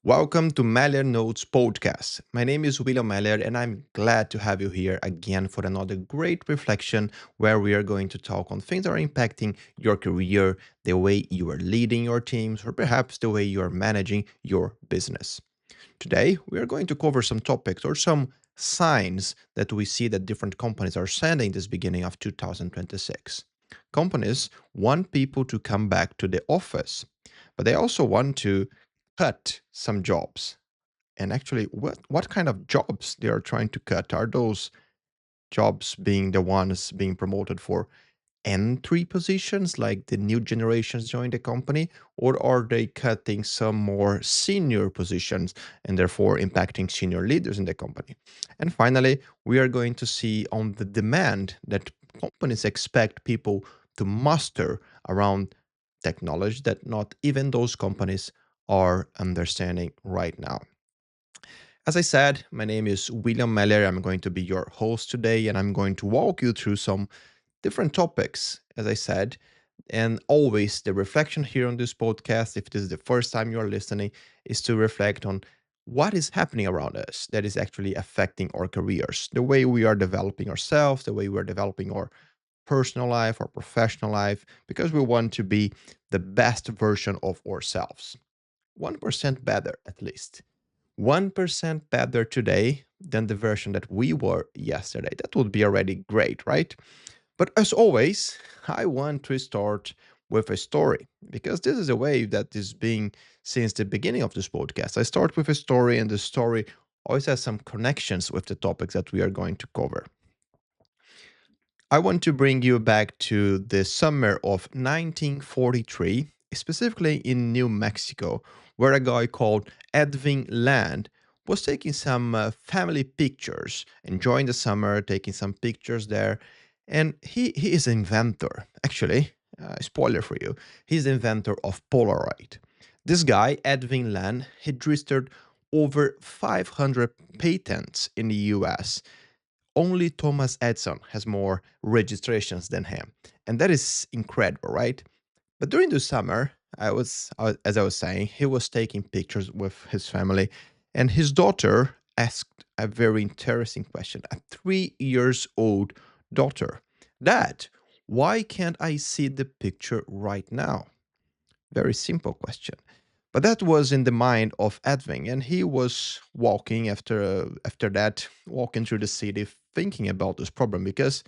Welcome to Meller Notes podcast. My name is William Meller, and I'm glad to have you here again for another great reflection where we are going to talk on things that are impacting your career, the way you are leading your teams, or perhaps the way you are managing your business. Today, we are going to cover some topics or some signs that we see that different companies are sending this beginning of 2026. Companies want people to come back to the office, but they also want to cut some jobs. And actually, what kind of jobs they are trying to cut? Are those jobs being the ones being promoted for entry positions, like the new generations join the company, or are they cutting some more senior positions and therefore impacting senior leaders in the company? And finally, we are going to see on the demand that companies expect people to master around technology that not even those companies are understanding right now. As I said, my name is William Meller. I'm going to be your host today, and I'm going to walk you through some different topics, as I said. And always the reflection here on this podcast, if this is the first time you are listening, is to reflect on what is happening around us that is actually affecting our careers, the way we are developing ourselves, the way we are developing our personal life, our professional life, because we want to be the best version of ourselves. 1% better, at least. 1% better today than the version that we were yesterday. That would be already great, right? But as always, I want to start with a story because this is a way that is being since the beginning of this podcast. I start with a story, and the story always has some connections with the topics that we are going to cover. I want to bring you back to the summer of 1943, specifically in New Mexico, where a guy called Edwin Land was taking some family pictures, enjoying the summer, taking some pictures there. And he is an inventor, actually. Spoiler for you, he's the inventor of Polaroid. This guy, Edwin Land, he registered over 500 patents in the US. Only Thomas Edison has more registrations than him. And that is incredible, right? But during the summer, as I was saying, he was taking pictures with his family, and his daughter asked a very interesting question. A 3 years old daughter, Dad, why can't I see the picture right now? Very simple question. But that was in the mind of Edwin, and he was walking after that, walking through the city, thinking about this problem because,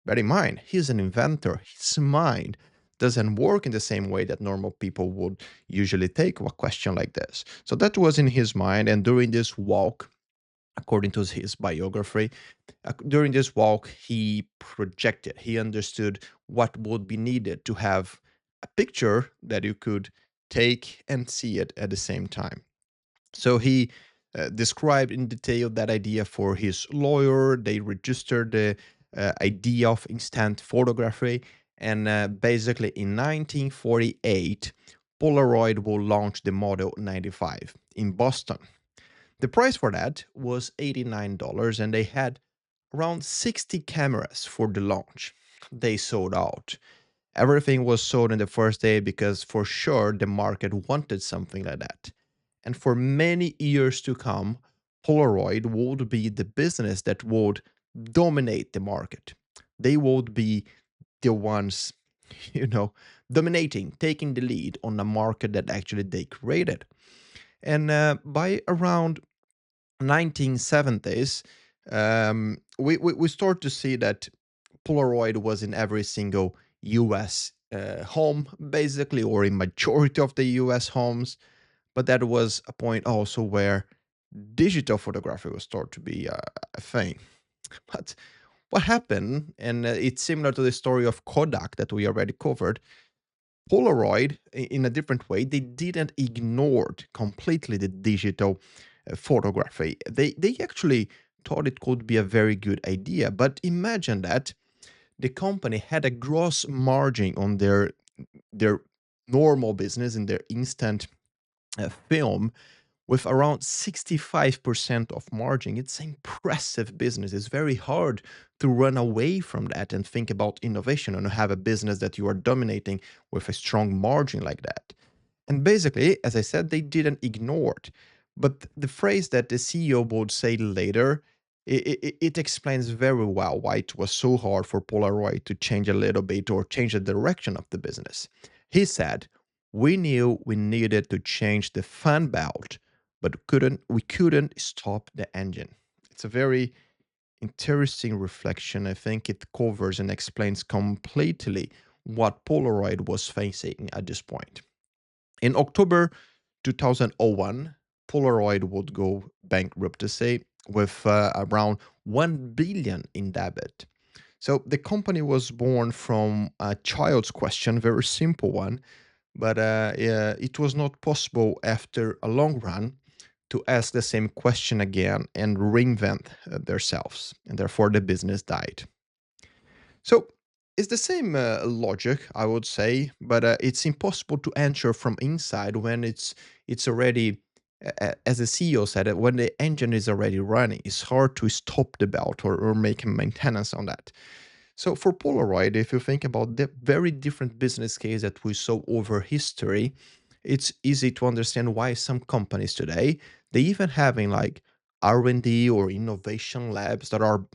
bear in mind, he's an inventor. His mind doesn't work in the same way that normal people would usually take a question like this. So that was in his mind, and during this walk, according to his biography, during this walk, he projected, he understood what would be needed to have a picture that you could take and see it at the same time. So he described in detail that idea for his lawyer. They registered the idea of instant photography. And basically, in 1948, Polaroid will launch the Model 95 in Boston. The price for that was $89, and they had around 60 cameras for the launch. They sold out. Everything was sold in the first day because for sure the market wanted something like that. And for many years to come, Polaroid would be the business that would dominate the market. They would be the ones, you know, dominating, taking the lead on the market that actually they created. And by around 1970s, we start to see that Polaroid was in every single US home, basically, or in majority of the US homes. But that was a point also where digital photography was started to be a thing. But what happened, and it's similar to the story of Kodak that we already covered, Polaroid, in a different way, they didn't ignore completely the digital photography. They actually thought it could be a very good idea. But imagine that the company had a gross margin on their normal business in their instant film with around 65% of margin. It's impressive business. It's very hard to run away from that and think about innovation and have a business that you are dominating with a strong margin like that. And basically, as I said, they didn't ignore it. But the phrase that the CEO would say later, it explains very well why it was so hard for Polaroid to change a little bit or change the direction of the business. He said, "We knew we needed to change the fan belt, but we couldn't stop the engine." It's a very interesting reflection. I think it covers and explains completely what Polaroid was facing at this point. In October 2001, Polaroid would go bankruptcy with around 1 billion in debt. So the company was born from a child's question, very simple one, but it was not possible after a long run to ask the same question again and reinvent themselves, and therefore the business died. So it's the same logic, I would say, but it's impossible to answer from inside when it's already, as the CEO said, when the engine is already running. It's hard to stop the belt or make a maintenance on that. So for Polaroid, if you think about the very different business case that we saw over history, it's easy to understand why some companies today they even having like R&D or innovation labs that are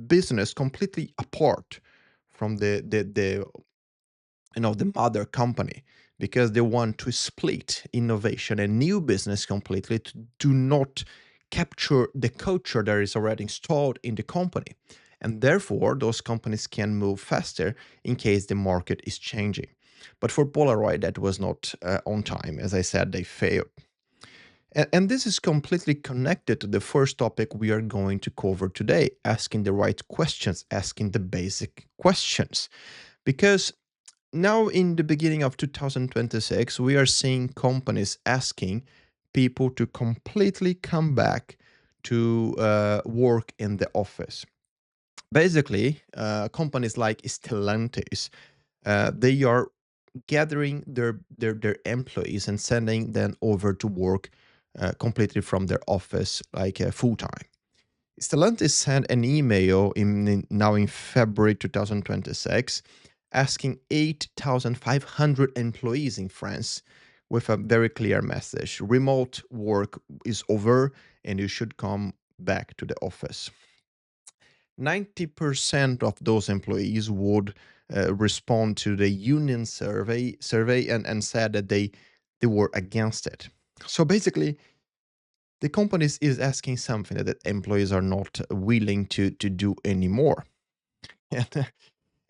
business completely apart from the mother company because they want to split innovation and new business completely to do not capture the culture that is already installed in the company, and therefore those companies can move faster in case the market is changing. But for Polaroid that was not on time. As I said, they failed. And this is completely connected to the first topic we are going to cover today, asking the right questions, asking the basic questions. Because now, in the beginning of 2026, we are seeing companies asking people to completely come back to work in the office. Basically, companies like Stellantis, they are gathering their employees and sending them over to work completely from their office, like full time. Stellantis sent an email now in February 2026 asking 8,500 employees in France with a very clear message: remote work is over and you should come back to the office. 90% of those employees would respond to the union survey and said that they were against it. So basically, the companies is asking something that the employees are not willing to do anymore.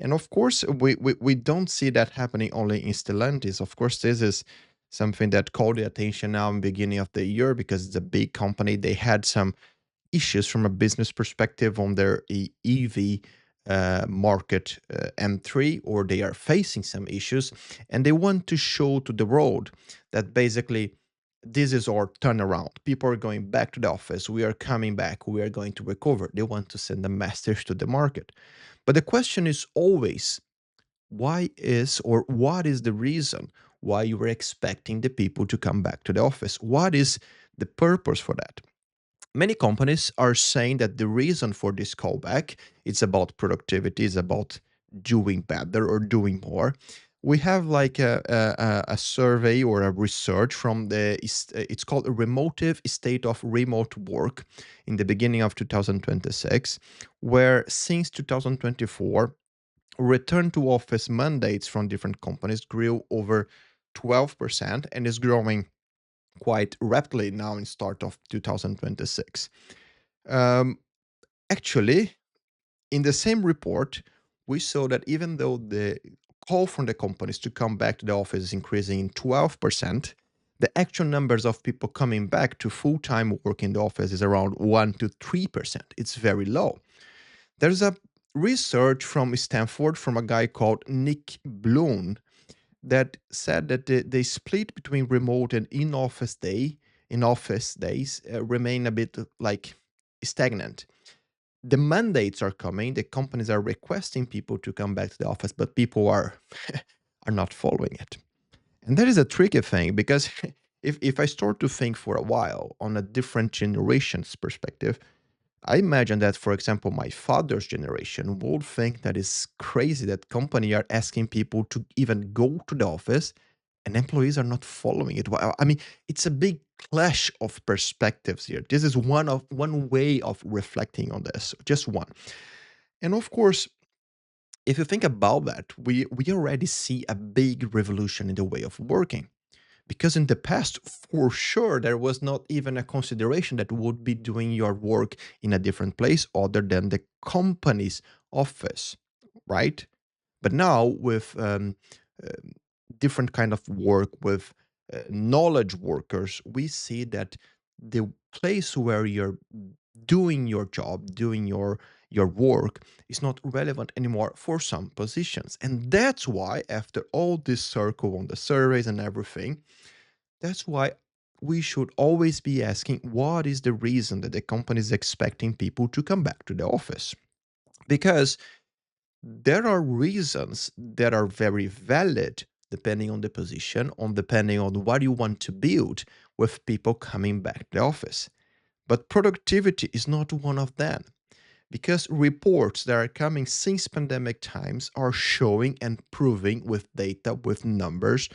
And of course, we don't see that happening only in Stellantis. Of course, this is something that called the attention now in the beginning of the year because it's a big company. They had some issues from a business perspective on their EV market M3, or they are facing some issues, and they want to show to the world that basically this is our turnaround. People are going back to the office. We are coming back. We are going to recover. They want to send a message to the market. But the question is always why is or what is the reason why you were expecting the people to come back to the office? What is the purpose for that? Many companies are saying that the reason for this callback is about productivity, is about doing better or doing more. We have like a survey or a research from it's called a remotive state of remote work in the beginning of 2026, where since 2024 return to office mandates from different companies grew over 12% and is growing quite rapidly now in start of 2026. Um, Actually, in the same report, we saw that even though the call from the companies to come back to the office is increasing in 12%, the actual numbers of people coming back to full-time work in the office is around 1 to 3%. It's very low. There's a research from Stanford from a guy called Nick Bloom that said that the split between remote and in office days remain a bit like stagnant. The mandates are coming, the companies are requesting people to come back to the office, but people are are not following it. And that is a tricky thing because if I start to think for a while on a different generations perspective, I imagine that, for example, my father's generation would think that it's crazy that company are asking people to even go to the office and employees are not following it. I mean, it's a big clash of perspectives here. This is one way of reflecting on this, just one. And of course, if you think about that, we already see a big revolution in the way of working. Because in the past, for sure, there was not even a consideration that you would be doing your work in a different place other than the company's office, right? But now with different kind of work with knowledge workers, we see that the place where you're doing your job, doing your work is not relevant anymore for some positions. And that's why after all this circle on the surveys and everything, that's why we should always be asking what is the reason that the company is expecting people to come back to the office? Because there are reasons that are very valid depending on the position, on depending on what you want to build with people coming back to the office. But productivity is not one of them because reports that are coming since pandemic times are showing and proving with data, with numbers,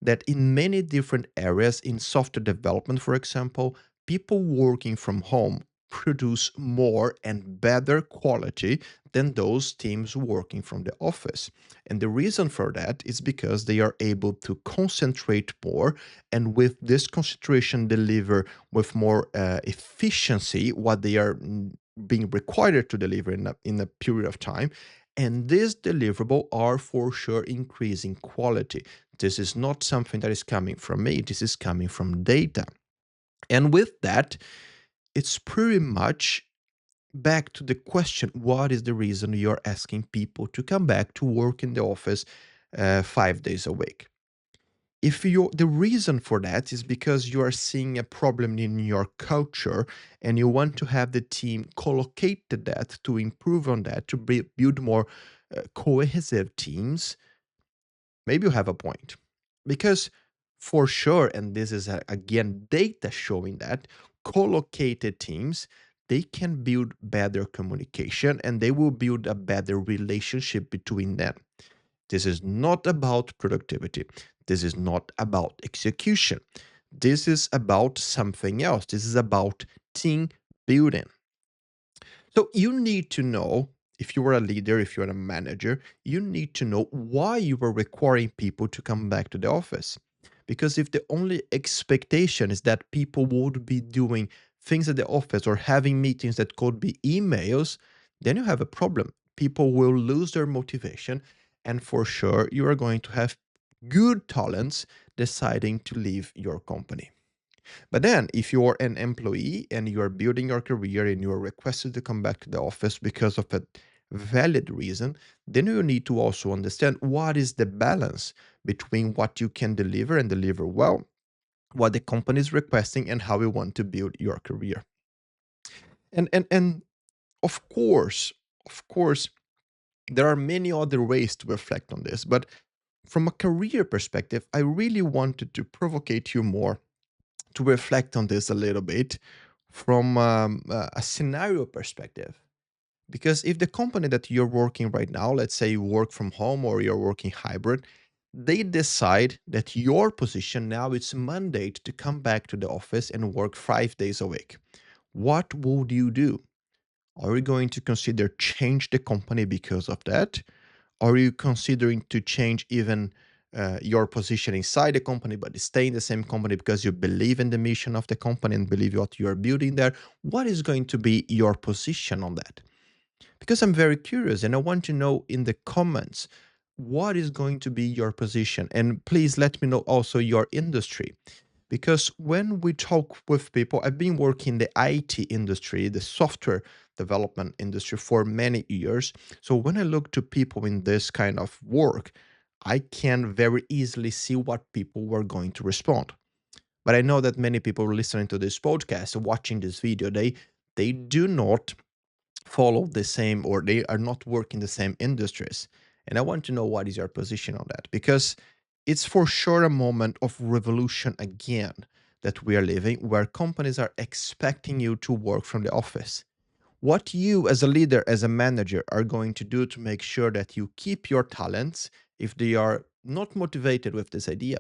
that in many different areas in software development, for example, people working from home produce more and better quality than those teams working from the office. And the reason for that is because they are able to concentrate more and with this concentration deliver with more efficiency what they are being required to deliver in a period of time. And this deliverable are for sure increasing quality. This is not something that is coming from me. This is coming from data. And with that, it's pretty much back to the question, what is the reason you're asking people to come back to work in the office 5 days a week? If you the reason for that is because you are seeing a problem in your culture and you want to have the team collocate that to improve on that to build more cohesive teams, maybe you have a point. Because for sure, and this is again data showing that co-located teams, they can build better communication and they will build a better relationship between them. This is not about productivity. This is not about execution. This is about something else. This is about team building. So you need to know, if you are a leader, if you're a manager, you need to know why you are requiring people to come back to the office. Because if the only expectation is that people would be doing things at the office or having meetings that could be emails, then you have a problem. People will lose their motivation. And for sure, you are going to have good talents deciding to leave your company. But then, if you're an employee and you are building your career and you are requested to come back to the office because of a valid reason, then you need to also understand what is the balance between what you can deliver and deliver well, what the company is requesting, and how you want to build your career. And of course, there are many other ways to reflect on this. But from a career perspective, I really wanted to provocate you more to reflect on this a little bit from a scenario perspective. Because if the company that you're working right now, let's say you work from home or you're working hybrid, they decide that your position now it's mandate to come back to the office and work 5 days a week. What would you do? Are you going to consider change the company because of that? Are you considering to change even your position inside the company, but stay in the same company because you believe in the mission of the company and believe what you are building there? What is going to be your position on that? Because I'm very curious and I want to know in the comments what is going to be your position. And please let me know also your industry. Because when we talk with people, I've been working in the IT industry, the software development industry for many years. So when I look to people in this kind of work, I can very easily see what people were going to respond. But I know that many people listening to this podcast, watching this video, they do not follow the same or they are not working the same industries. And I want to know what is your position on that because it's for sure a moment of revolution again that we are living where companies are expecting you to work from the office. What you as a leader, as a manager are going to do to make sure that you keep your talents if they are not motivated with this idea.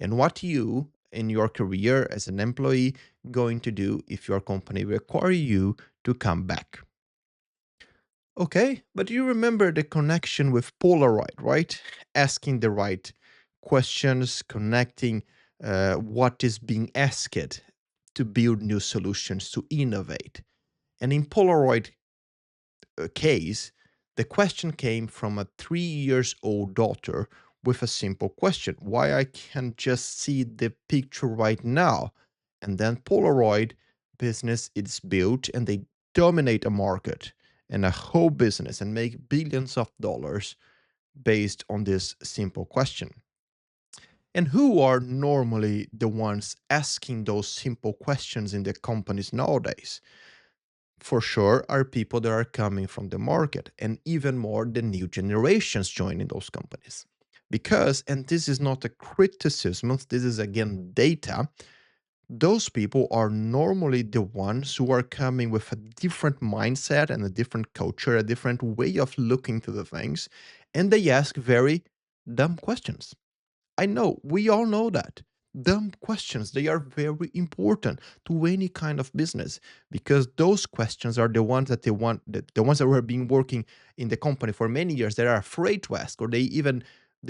And what you in your career as an employee going to do if your company require you to come back? Okay, but you remember the connection with Polaroid, right? Asking the right questions, connecting what is being asked to build new solutions, to innovate. And in Polaroid case, the question came from a 3 years old daughter with a simple question: why I can't just see the picture right now? And then Polaroid business is built and they dominate a market and a whole business and make billions of dollars based on this simple question. And who are normally the ones asking those simple questions in the companies nowadays? For sure are people that are coming from the market, and even more the new generations joining those companies. Because, and this is not a criticism, this is again data, those people are normally the ones who are coming with a different mindset and a different culture, a different way of looking to the things, and they ask very dumb questions. I know, we all know that. Dumb questions, they are very important to any kind of business because those questions are the ones that they want, the ones that were being working in the company for many years, they are afraid to ask, or they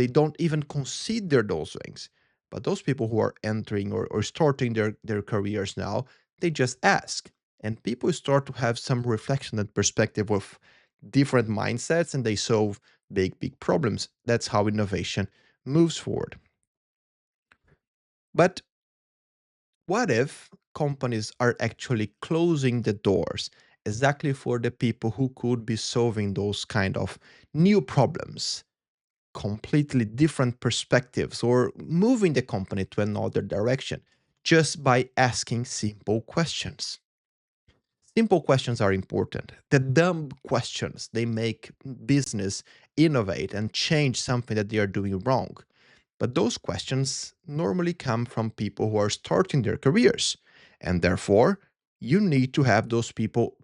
don't even consider those things. But those people who are entering or starting their careers now, they just ask. And people start to have some reflection and perspective of different mindsets and they solve big problems. That's how innovation moves forward. But what if companies are actually closing the doors exactly for the people who could be solving those kind of new problems, completely different perspectives, or moving the company to another direction just by asking simple questions? Simple questions are important. The dumb questions, they make business innovate and change something that they are doing wrong. But those questions normally come from people who are starting their careers. And therefore, you need to have those people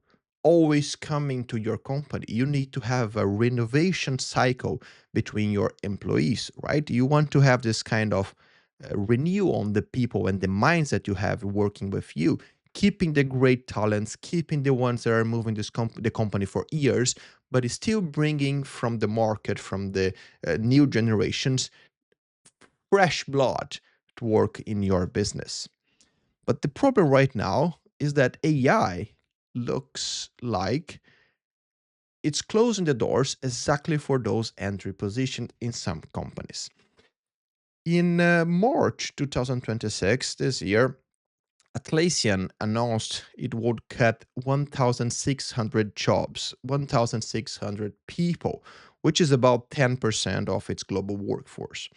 always coming to your company. You need to have a renovation cycle between your employees, right? You want to have this kind of renew on the people and the minds that you have working with you, keeping the great talents, keeping the ones that are moving the company for years, but is still bringing from the market, from the new generations, fresh blood to work in your business. But the problem right now is that AI looks like it's closing the doors exactly for those entry positions in some companies. In March 2026, this year, Atlassian announced it would cut 1,600 jobs, 1,600 people, which is about 10% of its global workforce.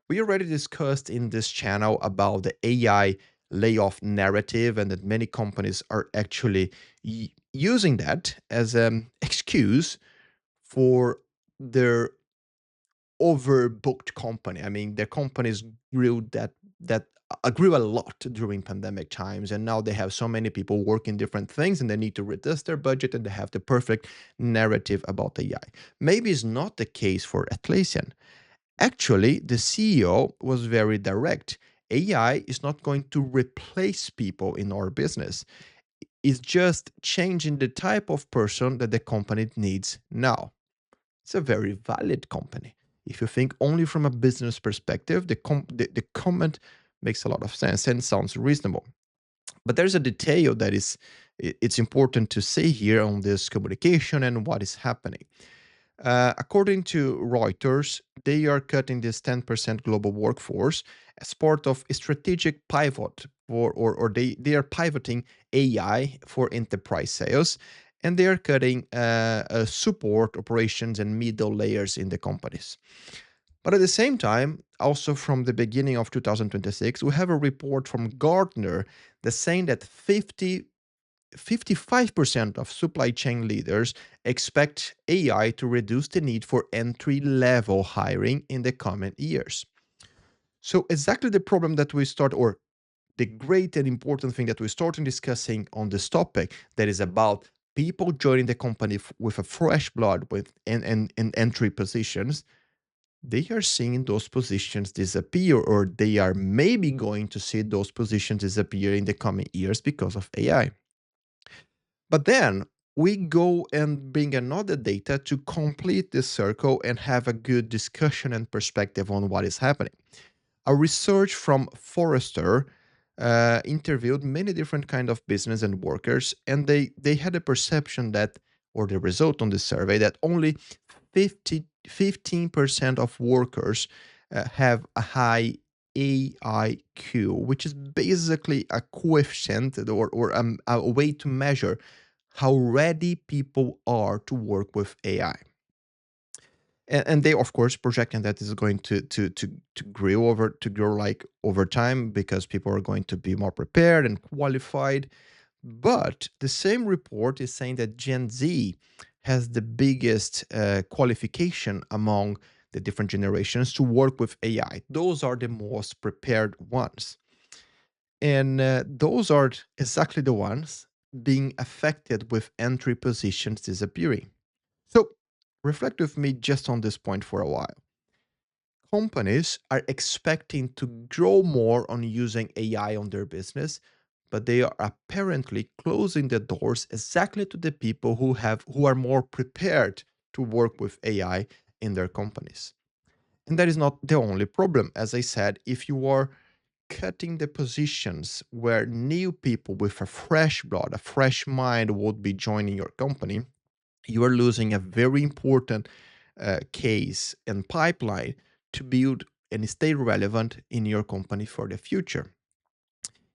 We already discussed in this channel about the AI layoff narrative and that many companies are actually using that as an excuse for their overbooked company. I mean, their companies grew a lot during pandemic times, and now they have so many people working different things, and they need to reduce their budget, and they have the perfect narrative about AI. Maybe it's not the case for Atlassian. Actually, the CEO was very direct. AI is not going to replace people in our business. It's just changing the type of person that the company needs now. It's a very valid company. If you think only from a business perspective, the comment makes a lot of sense and sounds reasonable. But there's a detail that it's important to say here on this communication and what is happening. According to Reuters, they are cutting this 10% global workforce as part of a strategic pivot, or they are pivoting AI for enterprise sales, and they are cutting support operations and middle layers in the companies. But at the same time, also from the beginning of 2026, we have a report from Gartner that's saying that 55% of supply chain leaders expect AI to reduce the need for entry level hiring in the coming years. So, exactly the problem that we start, or the great and important thing that we started discussing on this topic, that is about people joining the company with a fresh blood with and entry positions, they are seeing those positions disappear, or they are maybe going to see those positions disappear in the coming years because of AI. But then we go and bring another data to complete this circle and have a good discussion and perspective on what is happening. A research from Forrester interviewed many different kind of business and workers, and they had a perception that, or the result on the survey, that only 15% of workers have a high AIQ, which is basically a coefficient, or a way to measure how ready people are to work with AI. And they of course projecting that this is going to grow like over time, because people are going to be more prepared and qualified. But the same report is saying that Gen Z has the biggest qualification among the different generations to work with AI. Those are the most prepared ones, and those are exactly the ones being affected with entry positions disappearing. So reflect with me just on this point for a while. Companies are expecting to grow more on using AI on their business, but they are apparently closing the doors exactly to the people who are more prepared to work with AI in their companies. And that is not the only problem. As I said, if you are cutting the positions where new people with a fresh blood, a fresh mind would be joining your company, you are losing a very important case and pipeline to build and stay relevant in your company for the future.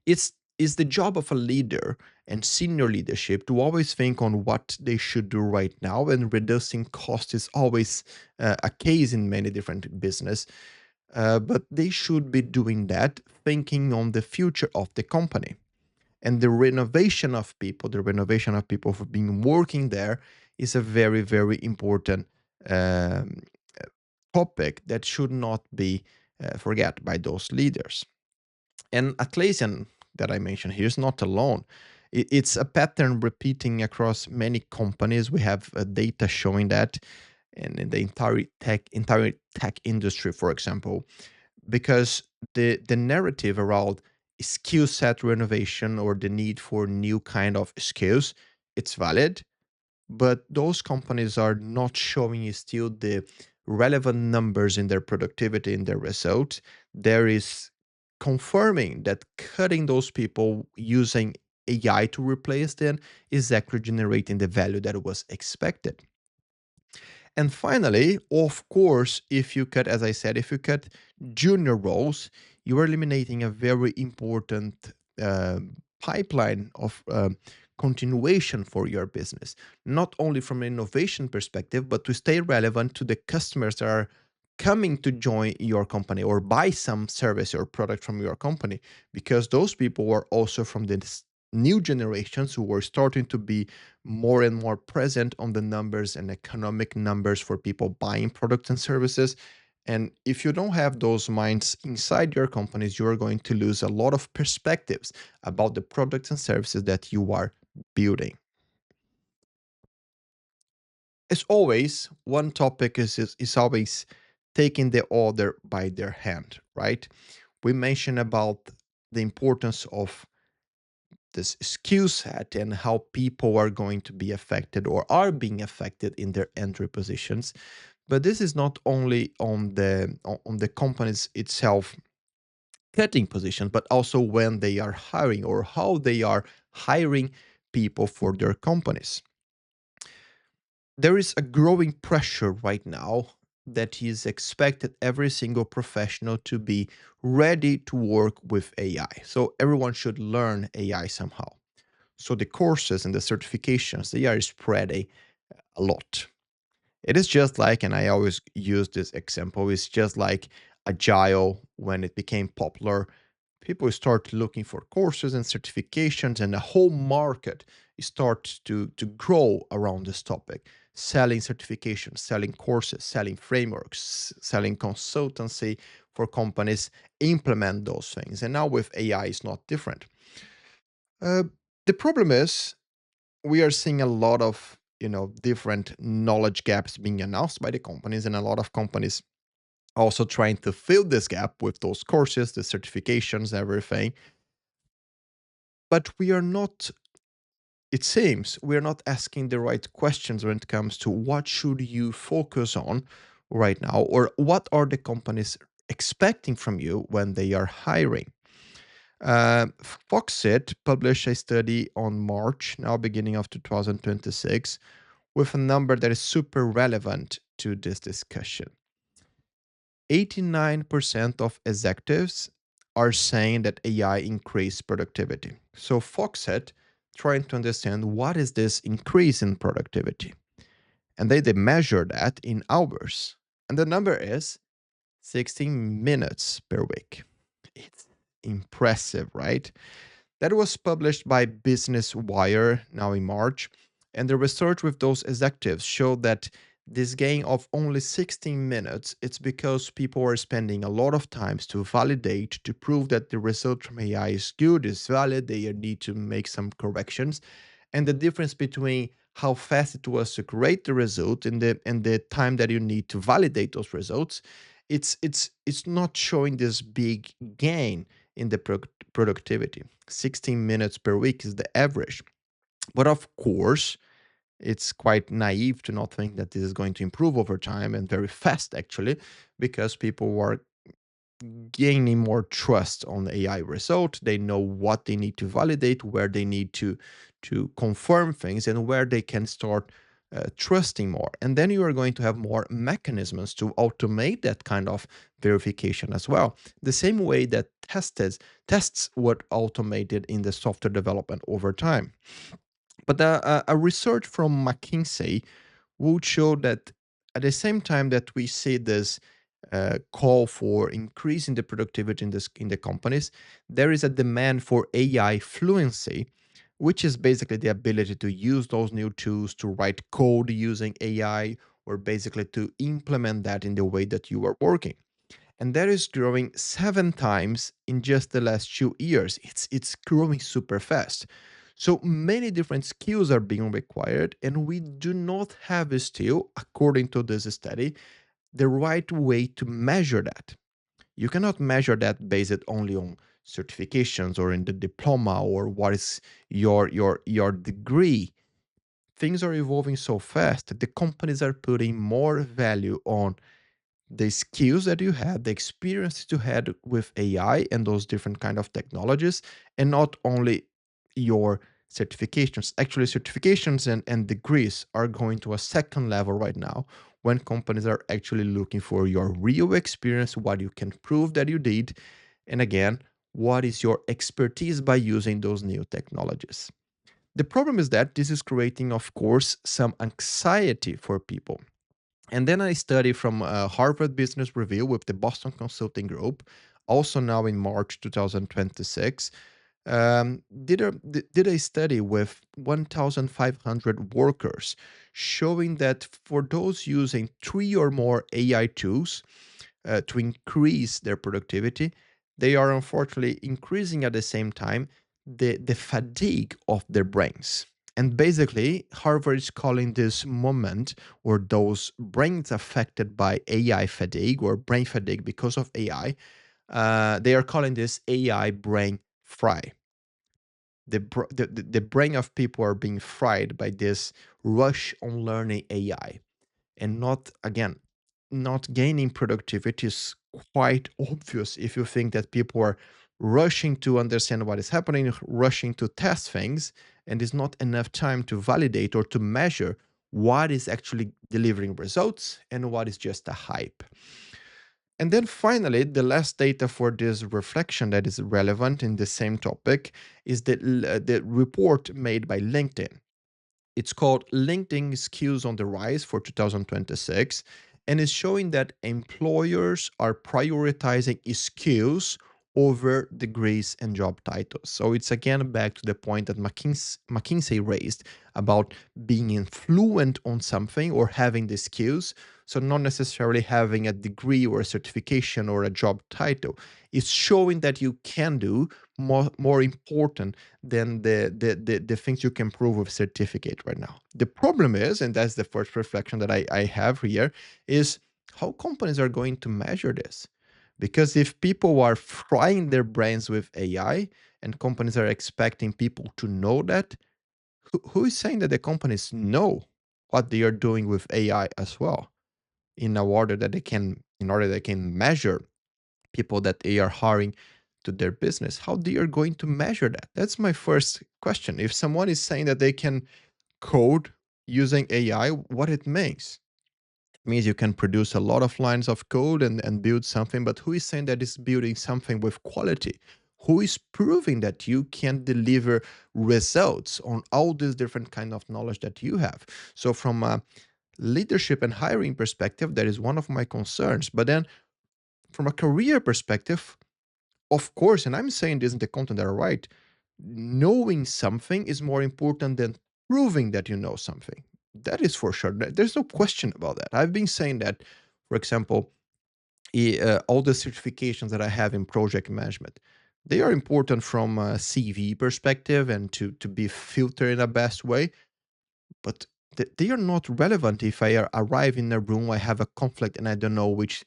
It's the job of a leader and senior leadership to always think on what they should do right now, and reducing cost is always a case in many different business. But they should be doing that thinking on the future of the company. And the renovation of people for being working there is a very, very important um, topic that should not be forget by those leaders. And Atlassian, that I mentioned here, is not alone. It's a pattern repeating across many companies. We have data showing that, and in the entire tech industry, for example, because the narrative around skill set renovation or the need for new kind of skills, it's valid, but those companies are not showing you still the relevant numbers in their productivity, in their results. There is confirming that cutting those people using AI to replace them is actually generating the value that was expected. And finally, of course, if you cut, as I said, if you cut junior roles, you are eliminating a very important pipeline of continuation for your business, not only from an innovation perspective, but to stay relevant to the customers that are coming to join your company or buy some service or product from your company, because those people are also from the new generations who are starting to be more and more present on the numbers and economic numbers for people buying products and services. And if you don't have those minds inside your companies, you are going to lose a lot of perspectives about the products and services that you are building. As always, one topic is always taking the other by their hand, right? We mentioned about the importance of this skill set and how people are going to be affected or are being affected in their entry positions. But this is not only on the companies itself cutting positions, but also when they are hiring or how they are hiring people for their companies. There is a growing pressure right now that is expected every single professional to be ready to work with AI. So everyone should learn AI somehow. So the courses and the certifications, they are spreading a lot. It is just like, and I always use this example, it's just like Agile when it became popular. People start looking for courses and certifications, and the whole market starts to grow around this topic. Selling certifications, selling courses, selling frameworks, selling consultancy for companies implement those things. And now with AI, it's not different. Uh, the problem is we are seeing a lot of different knowledge gaps being announced by the companies, and a lot of companies also trying to fill this gap with those courses, the certifications, everything. But we are not, it seems, we are not asking the right questions when it comes to what should you focus on right now, or what are the companies expecting from you when they are hiring. Foxit published a study on March, now beginning of 2026, with a number that is super relevant to this discussion. 89% of executives are saying that AI increased productivity. So Foxit trying to understand what is this increase in productivity. And they measure that in hours. And the number is 16 minutes per week. It's impressive, right? That was published by Business Wire now in March. And the research with those executives showed that this gain of only 16 minutes, it's because people are spending a lot of time to validate, to prove that the result from AI is good, is valid, they need to make some corrections. And the difference between how fast it was to create the result and the time that you need to validate those results, it's not showing this big gain in the productivity. 16 minutes per week is the average. But of course, it's quite naive to not think that this is going to improve over time, and very fast actually, because people are gaining more trust on the AI result. They know what they need to validate, where they need to confirm things, and where they can start trusting more. And then you are going to have more mechanisms to automate that kind of verification as well. The same way that tests were automated in the software development over time. But a research from McKinsey would show that at the same time that we see this call for increasing the productivity in the companies, there is a demand for AI fluency, which is basically the ability to use those new tools to write code using AI, or basically to implement that in the way that you are working. And that is growing 7 times in just the last 2 years. It's growing super fast. So many different skills are being required, and we do not have still, according to this study, the right way to measure that. You cannot measure that based only on certifications or in the diploma or what is your degree. Things are evolving so fast that the companies are putting more value on the skills that you had, the experience you had with AI and those different kind of technologies, and not only your certifications. Actually, certifications and degrees are going to a second level right now, when companies are actually looking for your real experience, what you can prove that you did, and again, what is your expertise by using those new technologies. The problem is that this is creating, of course, some anxiety for people. And then I study from Harvard Business Review with the Boston Consulting Group, also now in March 2026. Did a study with 1,500 workers, showing that for those using 3 or more AI tools to increase their productivity, they are unfortunately increasing at the same time the fatigue of their brains. And basically, Harvard is calling this moment, or those brains affected by AI fatigue or brain fatigue because of AI, they are calling this AI brain fry. The brain of people are being fried by this rush on learning AI, and not, again, not gaining productivity is quite obvious if you think that people are rushing to understand what is happening, rushing to test things, and there's not enough time to validate or to measure what is actually delivering results and what is just a hype. And then finally, the last data for this reflection that is relevant in the same topic is the report made by LinkedIn. It's called LinkedIn Skills on the Rise for 2026, and is showing that employers are prioritizing skills over degrees and job titles. So it's again back to the point that McKinsey raised about being fluent on something or having the skills. So not necessarily having a degree or a certification or a job title. It's showing that you can do more important than the things you can prove with certificate right now. The problem is, and that's the first reflection that I have here, is how companies are going to measure this. Because if people are frying their brains with AI and companies are expecting people to know that, who is saying that the companies know what they are doing with AI as well in order they can measure people that they are hiring to their business? How they are going to measure that? That's my first question. If someone is saying that they can code using AI, what it means you can produce a lot of lines of code and build something, but who is saying that is building something with quality? Who is proving that you can deliver results on all these different kind of knowledge that you have? So from a leadership and hiring perspective, that is one of my concerns. But then from a career perspective, of course, and I'm saying this in the content that I write, knowing something is more important than proving that you know something. That is for sure. There's no question about that. I've been saying that, for example, all the certifications that I have in project management, they are important from a CV perspective and to be filtered in a best way, but they are not relevant if arrive in a room, I have a conflict and I don't know which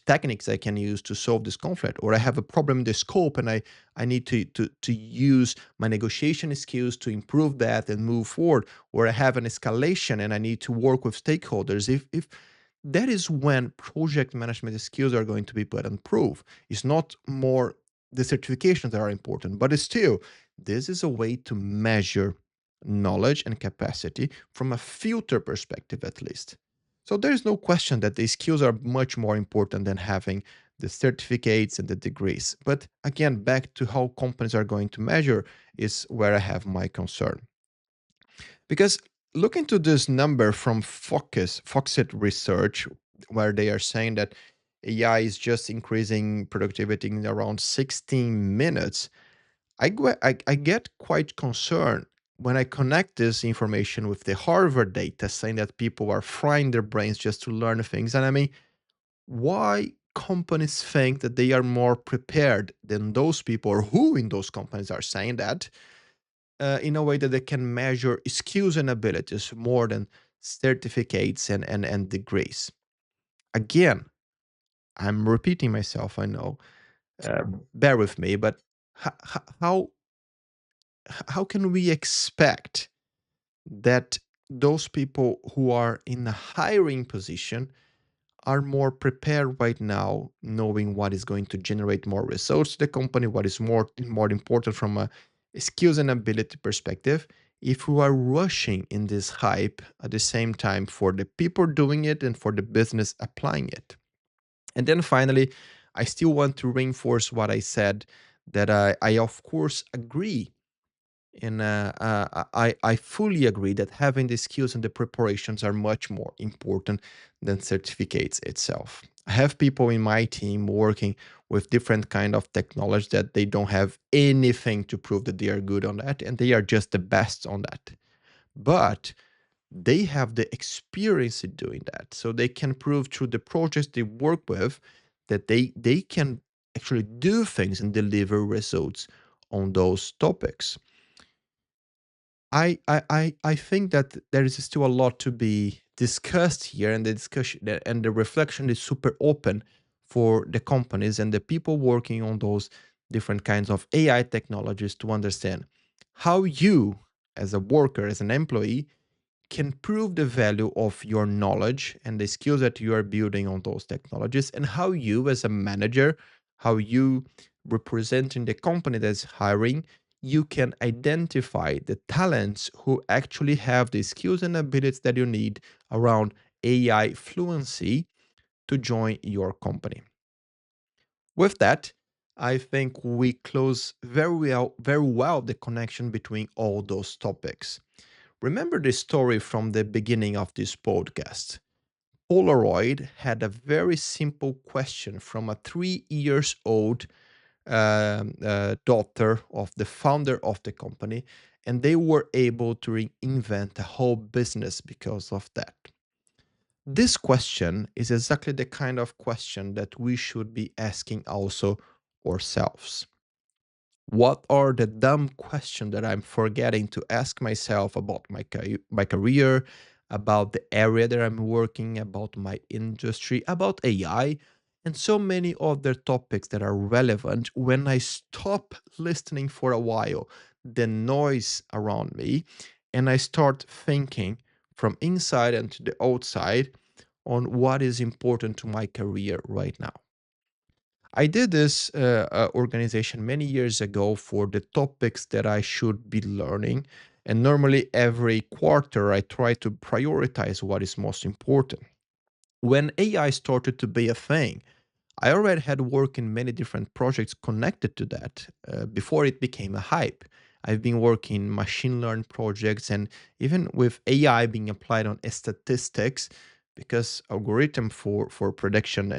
techniques I can use to solve this conflict, or I have a problem in the scope and I need to use my negotiation skills to improve that and move forward, or I have an escalation and I need to work with stakeholders. If that is when project management skills are going to be put on proof. It's not more the certifications that are important, but it's still, this is a way to measure knowledge and capacity from a filter perspective, at least. So there's no question that the skills are much more important than having the certificates and the degrees. But again, back to how companies are going to measure is where I have my concern. Because looking to this number from Foxit Research, where they are saying that AI is just increasing productivity in around 16 minutes, I get quite concerned when I connect this information with the Harvard data saying that people are frying their brains just to learn things. And I mean, why companies think that they are more prepared than those people, or who in those companies are saying that, in a way that they can measure skills and abilities more than certificates and degrees. Again, I'm repeating myself, I know. Bear with me, but how how can we expect that those people who are in a hiring position are more prepared right now, knowing what is going to generate more results to the company, what is more important from a skills and ability perspective, if we are rushing in this hype at the same time for the people doing it and for the business applying it. And then finally, I still want to reinforce what I said, that I of course agree, and I fully agree that having the skills and the preparations are much more important than certificates itself. I have people in my team working with different kind of technology that they don't have anything to prove that they are good on that, and they are just the best on that. But they have the experience in doing that, so they can prove through the projects they work with that they can actually do things and deliver results on those topics. I think that there is still a lot to be discussed here, and the discussion and the reflection is super open for the companies and the people working on those different kinds of AI technologies to understand how you, as a worker, as an employee, can prove the value of your knowledge and the skills that you are building on those technologies, and how you as a manager, how you representing the company that's hiring, you can identify the talents who actually have the skills and abilities that you need around AI fluency to join your company. With that, I think we close very well the connection between all those topics. Remember the story from the beginning of this podcast. Polaroid had a very simple question from a 3 years old daughter of the founder of the company, and they were able to reinvent a whole business because of that. This question is exactly the kind of question that we should be asking also ourselves. What are the dumb questions that I'm forgetting to ask myself about my career, about the area that I'm working, about my industry, about AI, and so many other topics that are relevant when I stop listening for a while, the noise around me, and I start thinking from inside and to the outside on what is important to my career right now. I did this organization many years ago for the topics that I should be learning. And normally, every quarter, I try to prioritize what is most important. When AI started to be a thing, I already had worked in many different projects connected to that before it became a hype. I've been working machine learning projects and even with AI being applied on statistics because algorithm for prediction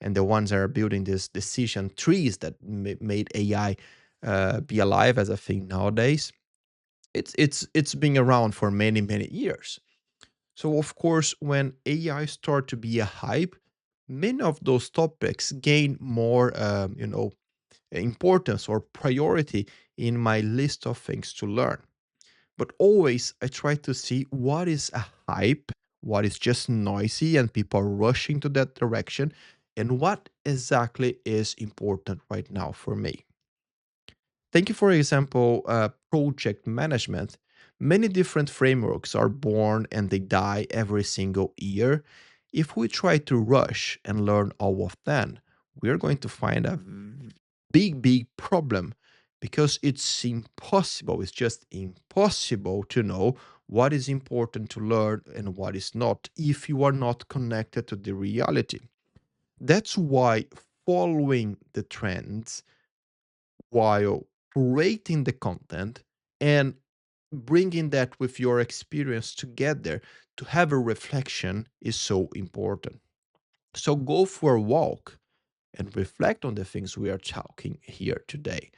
and the ones that are building these decision trees that made AI be alive as a thing nowadays. It's been around for many years. So of course, when AI start to be a hype, many of those topics gain more, importance or priority in my list of things to learn. But always, I try to see what is a hype, what is just noisy and people are rushing to that direction, and what exactly is important right now for me. Thank you, for example, project management. Many different frameworks are born and they die every single year. If we try to rush and learn all of them, we are going to find a big problem because it's impossible. It's just impossible to know what is important to learn and what is not if you are not connected to the reality. That's why following the trends while creating the content and bringing that with your experience together to have a reflection is so important. So go for a walk and reflect on the things we are talking here today.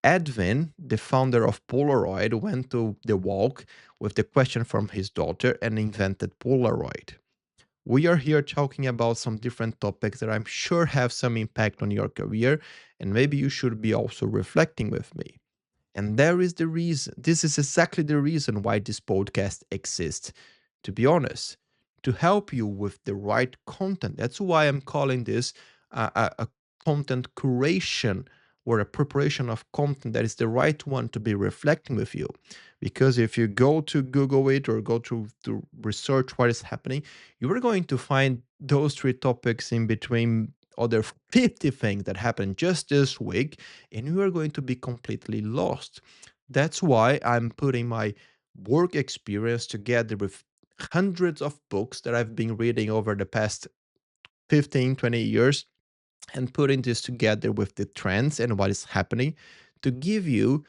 Edwin, the founder of Polaroid, went to the walk with the question from his daughter and invented Polaroid. We are here talking about some different topics that I'm sure have some impact on your career, and maybe you should be also reflecting with me. And there is the reason. This is exactly the reason why this podcast exists, to be honest, to help you with the right content. That's why I'm calling this a content curation or a preparation of content that is the right one to be reflecting with you. Because if you go to Google it or go to research what is happening, you are going to find those three topics in between other 50 things that happened just this week, and you are going to be completely lost. That's why I'm putting my work experience together with hundreds of books that I've been reading over the past 15, 20 years and putting this together with the trends and what is happening to give you,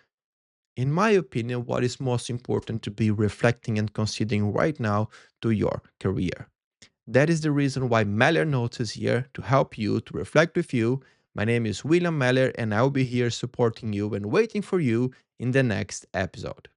in my opinion, what is most important to be reflecting and considering right now to your career. That is the reason why Meller Notes is here to help you, to reflect with you. My name is William Meller, and I'll be here supporting you and waiting for you in the next episode.